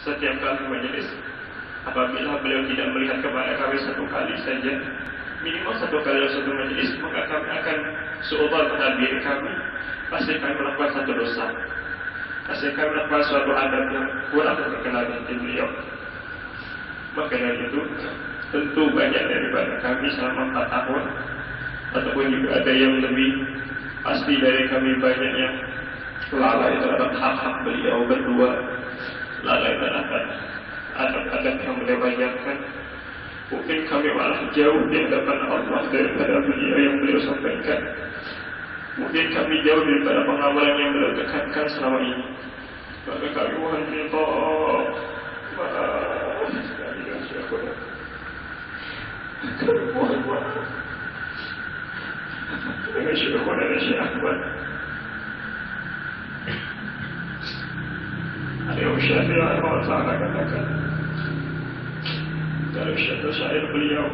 setiap kali majelis, apabila beliau tidak melihat kepada kami satu kali saja, minimal satu kali dalam satu majelis, maka kami akan seolah menghadiri kami, pasti kami melakukan satu dosa, pasti kami melakukan suatu adab yang kurang terkenal di hati beliau. Maka dari itu, tentu banyak daripada kami selama 4 tahun, ataupun juga ada yang lebih, pasti dari kami banyak yang lalai terhadap hak-hak beliau berdua, lalai terhadap adab-adab yang beliau ajarkan. Mungkin kami malah jauh di hadapan Allah daripada beliau yang beliau sampaikan. Mungkin kami jauh daripada pengamalan yang beliau tekankan selama ini. Maka kami mohon ridha, maaf sekali dan syukur. Kami mohon maaf dengan syukur dan Syekh Ahmad. Al-Imam Syafi'i rahimahullah ta'ala katakan dalam syair beliau,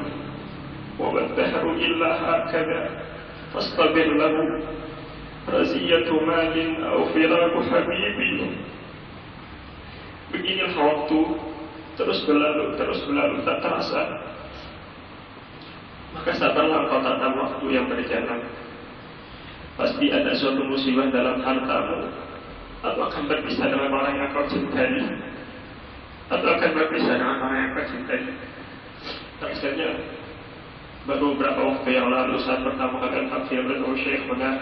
wa baddahu illa hakada fastabir lahu raziyatu malin aw firaku habibi. Beginilah waktu terus berlalu tak terasa, maka sabarlah engkau tata waktu yang berjalan. Pasti ada suatu musibah dalam hartamu, atau akan berpisah dengan orang yang kau cintai, atau akan berpisah dengan orang yang kau cintai. Rasanya baru beberapa waktu yang lalu saat pertama kali Al-Fakir bertemu Syekh Benar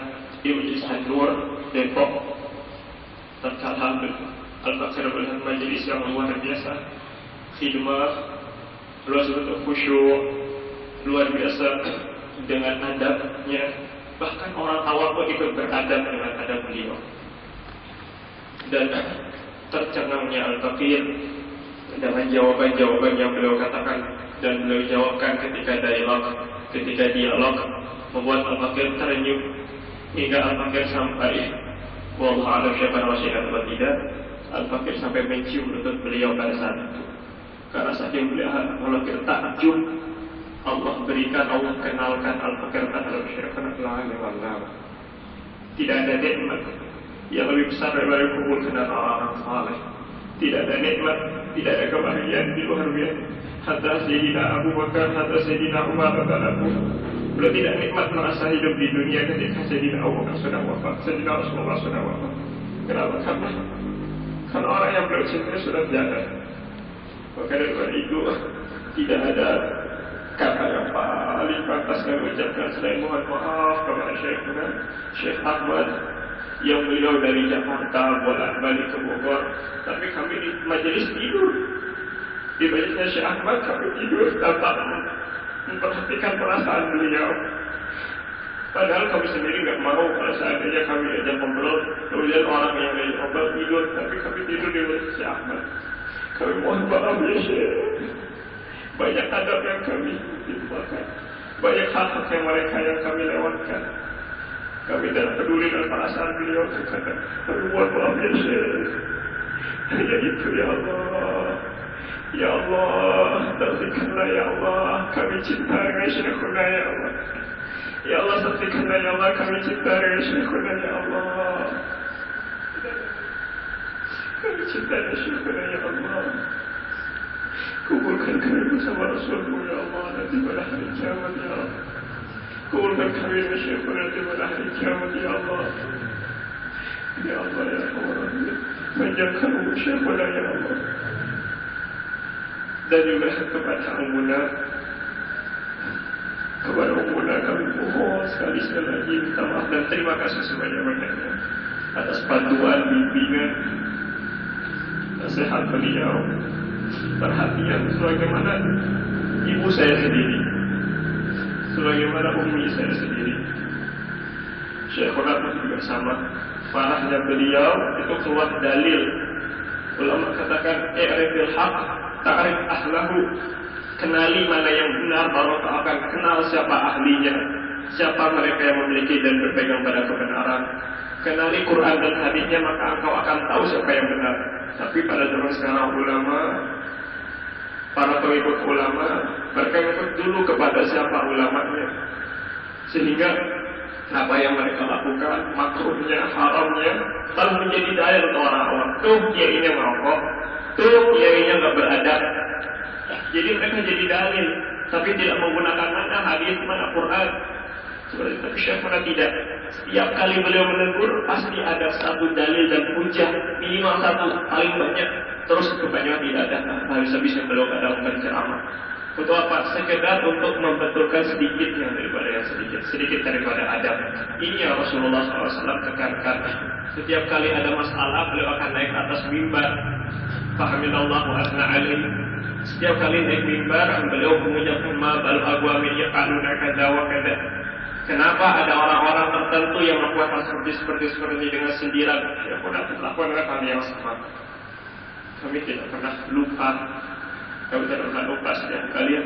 di Majlis Nur Depok, tatkala Al-Fakir melihat majelis yang luar biasa, khidmah luar bentuk khusyuk, luar biasa dengan adabnya, bahkan orang awam pun ikut beradab dengan adab beliau. Dan tercengangnya Al-Fakir dengan jawaban-jawaban yang beliau katakan dan beliau jawabkan ketika dialog membuat Al-Fakir terenyuh hingga Al-Fakir sampai, wallahu a'lam siapa nama Syekh atau tidak, Al-Fakir sampai mencium lutut beliau pada saat itu. Karena saking beliau Al-Fakir takjub, Allah kenalkan Al-Fakir terhadap Syekhana Allah. Tidak ada nikmat yang lebih besar daripada kumpulkan orang-orang saleh. Tidak ada nikmat, tidak ada kebahagiaan di luar biasa. Hatta Sayyidina Abu Bakar, hatta Sayyidina Umar radhiyallahu anhu, beliau tidak nikmat merasa hidup di dunia ketika Sayyidina Abu Bakar sudah wafat, Sayyidina Rasulullah sudah wafat. Kenapa? Karena orang yang beliau cintai sudah tiada. Maka dari itu tidak ada kata yang paling pantas kami ucapkan selain mohon maaf kepada Syekh Ahmad yang beliau dari Jakarta bolak-balik ke Bogor, tapi kami di majelis tidur. Di majelisnya Syekh Ahmad kami tidur tanpa memperhatikan perasaan beliau. Padahal kami sendiri nggak mau kalau seandainya kami ajak ngobrol, kemudian orang yang lagi ngobrol tidur, tapi kami tidur di majelis Syekh Ahmad. Kami mohon maaf ya Syekh. Banyak adab yang kami lupakan, banyak hak-hak yang mereka yang kami lewatkan. Kami tidak peduli dengan perasaan beliau terkadang. Kami mohon maaf ya Syekh. Hanya itu ya Allah. Ya Allah, taufik-Nya ya Allah, kami cinta dengan Syekhuna ya Allah. Ya Allah, taufik-Nya ya Allah, kami cinta dengan Syekhuna ya Allah. Kami cinta dengan Syekhuna ya Allah. Kumpulkan kami bersama Rasulmu ya Allah nanti pada hari kiamat ya Allah. Kumpulkan kami dengan Syekhuna nanti pada hari kiamat ya Allah. Ya Allah ya Allah, panjangkan umur Syekhuna ya Allah. Dan juga kepada Ummuna kami mohon sekali lagi minta maaf dan terima kasih sebanyak-banyaknya atas bantuan, bimbingan, nasihat beliau, perhatian sebagaimana ibu saya sendiri, sebagaimana ummi saya sendiri. Syekhuna pun juga sama. Farahnya beliau itu keluar dalil. Ulama katakan i'rifil haq ta'rif ahlahu. Kenali mana yang benar, baru kau akan kenal siapa ahlinya, siapa mereka yang memiliki dan berpegang pada kebenaran. Kenali Quran dan hadisnya, maka engkau akan tahu siapa yang benar. Tapi pada zaman sekarang ulama, para pengikut ulama, mereka ikut dulu kepada siapa ulamanya, sehingga apa yang mereka lakukan, makruhnya, haramnya, telah menjadi dalil untuk orang awam. Tuh dia ini merokok, tuh kiainya nggak beradab. Jadi mereka jadi dalil, tapi tidak menggunakan mana hadis, mana Quran. Seperti itu, Syekhuna tidak. Setiap kali beliau menegur, pasti ada satu dalil dan hujah, minimal satu, paling banyak. Terus kebanyakan tidak ada. Habis-habisnya beliau kadang berceramah. Untuk apa? Sekedar untuk membetulkan sedikit yang daripada yang sedikit daripada adab. Ini yang Rasulullah SAW tekankan. Setiap kali ada masalah, beliau akan naik ke atas mimbar. Fahamillahu asna alaihi. Setiap kali naik mimbar, beliau mengucapkan ma bal aqwamin yaquluna kadza wa kadza. Kenapa ada orang-orang tertentu yang melakukan hal seperti ini dengan sindiran? Ya, pernah melakukan hal yang sama. Kami tidak pernah lupa. Kami tidak pernah lupa setiap kali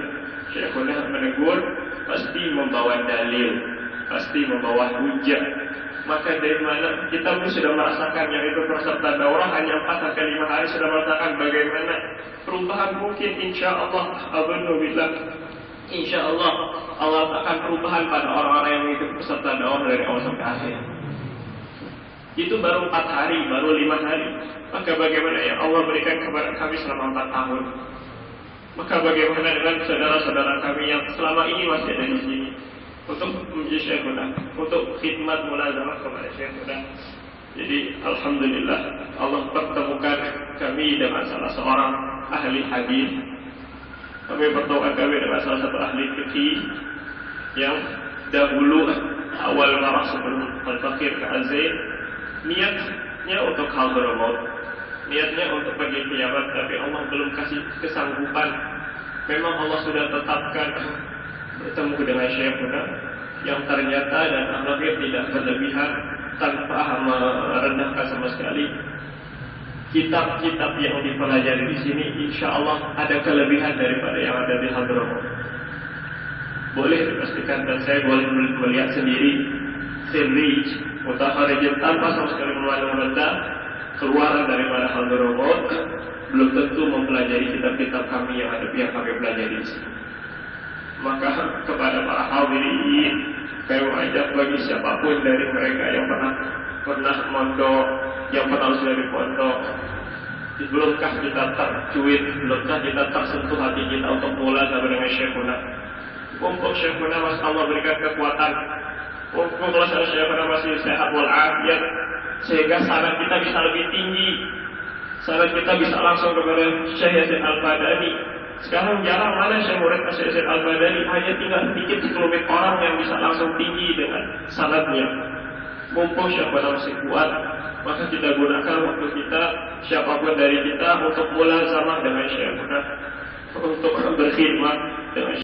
Syekhuna menegur, pasti membawa dalil, pasti membawa hujah. Maka dari mana kita pun sudah merasakan yang itu peserta daurah hanya 4 sampai 5 hari sudah merasakan bagaimana perubahan mungkin insya Allah. Alhamdulillah, insya Allah Allah akan perubahan pada orang-orang yang mengikuti peserta daurah dari awal sampai akhir. Itu baru 4 hari, baru 5 hari. Maka bagaimana yang Allah berikan kepada kami selama 4 tahun? Maka bagaimana dengan saudara-saudara kami yang selama ini masih ada di sini untuk menjadi Syekhuna, untuk khidmat mulazamah kepada Syekhuna. Jadi alhamdulillah Allah pertemukan kami dengan salah seorang ahli hadis. Kami pertemukan kami dengan salah satu ahli fikih yang dahulu awal marah sebelum Al-Fakir ke Al-Zain niatnya untuk Hadramaut, niatnya untuk pergi ke Yaman, tapi Allah belum kasih kesanggupan. Memang Allah sudah tetapkan bertemu dengan Syekhuna yang ternyata dan akhlaknya tidak berlebihan, tanpa merendahkan sama sekali. Kitab-kitab yang dipelajari di sini insya Allah ada kelebihan daripada yang ada di Hadramaut. Boleh dipastikan dan saya boleh melihat sendiri Kharij Mutaharijin tanpa sama sekali mengenal keluaran daripada Hadramaut belum tentu mempelajari kitab-kitab kami yang ada yang kami pelajari di sini. Maka kepada para hadirin, saya mengajak bagi siapapun dari mereka yang pernah mondok, yang pernah sudah di pondok, belumkah kita tercuit, belumkah kita tersentuh hati kita untuk mulai sama dengan Syekhuna. Mumpung Syekhuna masih Allah berikan kekuatan, mumpung kalau Syekhuna masih sehat walafiat, sehingga saran kita bisa lebih tinggi. Saran kita bisa langsung kepada Syekh Yasin Al-Badani. Sekarang jarang mana Syekh murid Syekh Yasin Al-Badani, hanya tinggal sedikit sekelumit orang yang bisa langsung tinggi dengan sanadnya. Mumpung Syekhuna masih kuat, maka kita gunakan waktu kita, siapapun dari kita, untuk mulazamah dengan Syekhuna, untuk berkhidmat dengan